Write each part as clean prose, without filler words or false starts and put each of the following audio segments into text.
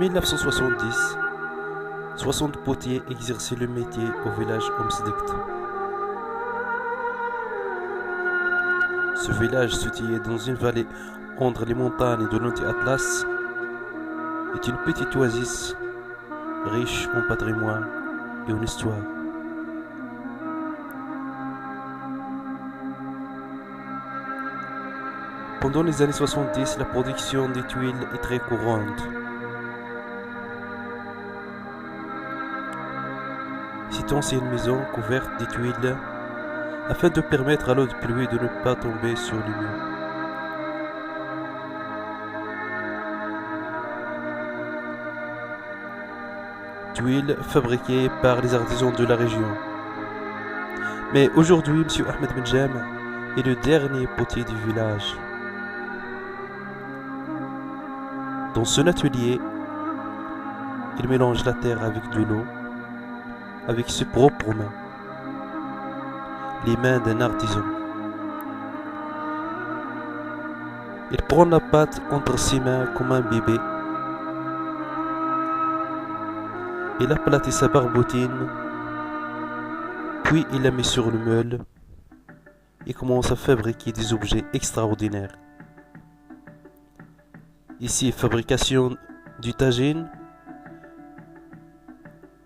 1970, 60 potiers exerçaient le métier au village Omsdekt. Ce village situé dans une vallée entre les montagnes de l'Anti-Atlas est une petite oasis riche en patrimoine et en histoire. Pendant les années 70, la production des tuiles est très courante. Cette ancienne maison couverte de tuiles afin de permettre à l'eau de pluie de ne pas tomber sur les murs. Tuiles fabriquées par les artisans de la région. Mais aujourd'hui, M. Ahmed Benjem est le dernier potier du village. Dans son atelier, il mélange la terre avec de l'eau, avec ses propres mains, les mains d'un artisan. Il prend la pâte entre ses mains comme un bébé. Il a aplati sa barbotine, puis il la met sur le meule et commence à fabriquer des objets extraordinaires. Ici, fabrication du tagine,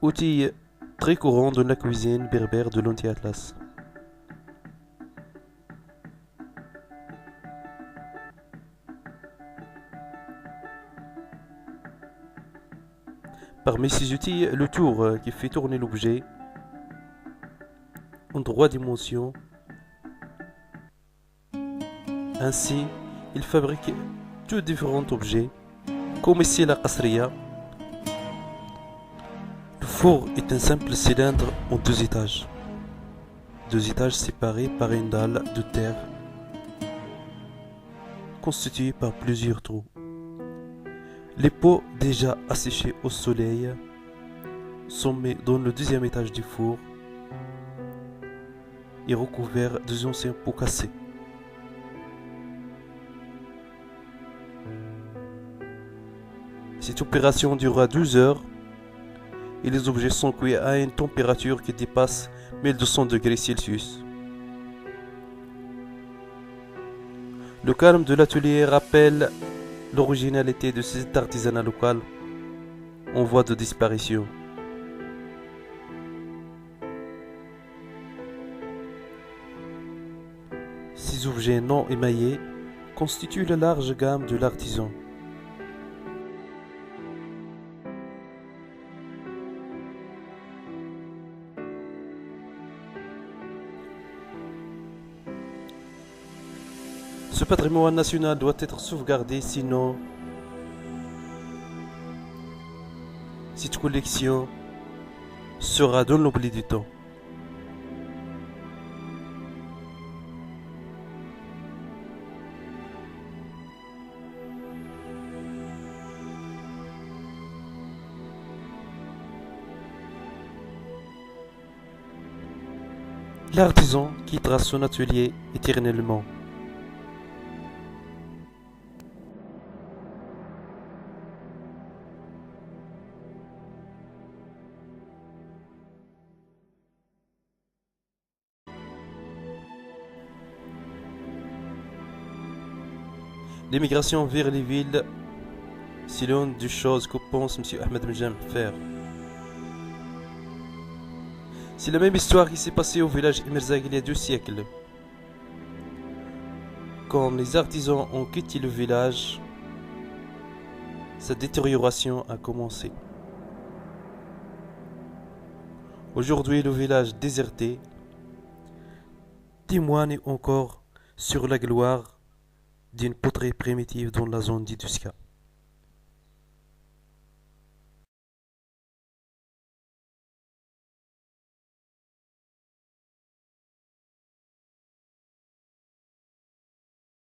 outil très courant de la cuisine berbère de l'Anti-Atlas. Parmi ces outils, le tour qui fait tourner l'objet en 3 dimensions. Ainsi, il fabrique deux différents objets, comme ici la qasriya. Le four est un simple cylindre en 2 étages. 2 étages séparés par une dalle de terre, constituée par plusieurs trous. Les pots déjà asséchés au soleil sont mis dans le 2e étage du four et recouverts des anciens pots cassés. Cette opération durera 12 heures et les objets sont cuits à une température qui dépasse 1200 degrés Celsius. Le calme de l'atelier rappelle l'originalité de cet artisanat local en voie de disparition. Ces objets non émaillés constituent la large gamme de l'artisan. Ce patrimoine national doit être sauvegardé, sinon cette collection sera dans l'oubli du temps. L'artisan quittera son atelier éternellement. L'émigration vers les villes, c'est l'une des choses que pense M. Ahmed Benjem faire. C'est la même histoire qui s'est passée au village Emerzag il y a 2 siècles. Quand les artisans ont quitté le village, sa détérioration a commencé. Aujourd'hui, le village déserté témoigne encore sur la gloire d'une poterie primitive dans la zone d'Iduska.